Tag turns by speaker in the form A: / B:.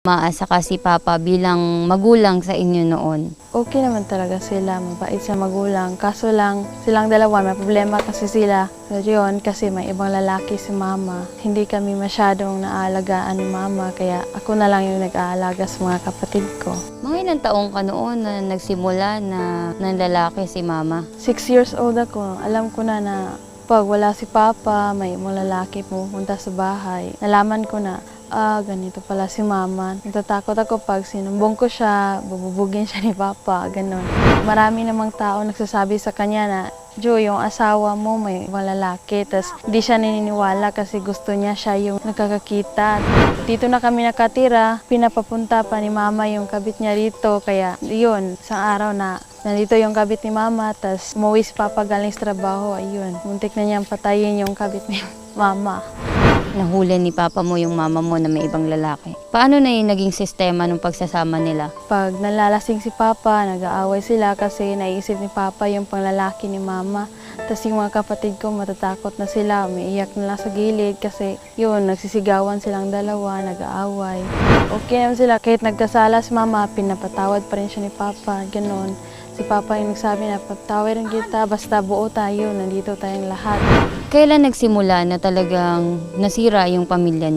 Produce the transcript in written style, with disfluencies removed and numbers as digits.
A: Maasa ka si Papa bilang magulang sa inyo noon?
B: Okay naman talaga sila, mabait sa magulang. Kaso lang, silang dalawa, may problema kasi sila. Yun, kasi may ibang lalaki si Mama. Hindi kami masyadong naalagaan ni Mama, kaya ako na lang yung nag-aalaga sa mga kapatid ko.
A: Mga ilang taong ka noon na nagsimula na nanlalaki si Mama?
B: 6 years old ako, alam ko na pag wala si Papa, may ibang lalaki pumunta sa bahay. Nalaman ko na, ganito pala si Mama. Natatakot ako pag sinumbong ko siya, bububugin siya ni Papa, ganun. Marami namang tao nagsasabi sa kanya na, Jo, yung asawa mo may ibang lalaki. Tapos hindi siya naniniwala kasi gusto niya siya yung nakakakita. Dito na kami nakatira, pinapapunta pa ni Mama yung kabit niya rito. Kaya yun, isang araw na nandito yung kabit ni Mama, tapos umuwi si Papa galing sa trabaho, ayun. Muntik na niyang patayin yung kabit ni Mama.
A: Nahuli ni Papa mo yung mama mo na may ibang lalaki. Paano na yung naging sistema ng pagsasama nila?
B: Pag nalalasing si Papa, nag-aaway sila kasi naisip ni Papa yung panglalaki ni Mama. Tapos yung mga kapatid ko matatakot na sila, umiiyak na lang sa gilid kasi yun, nagsisigawan silang dalawa, nag-aaway. Okay naman sila, kahit nagkasala si Mama, pinapatawad pa rin siya ni Papa, ganun. Si Papa yung nagsabi na patawarin kita, basta buo tayo, nandito tayong lahat.
A: Kailan nagsimula na talagang nasira yung pamilya niyo?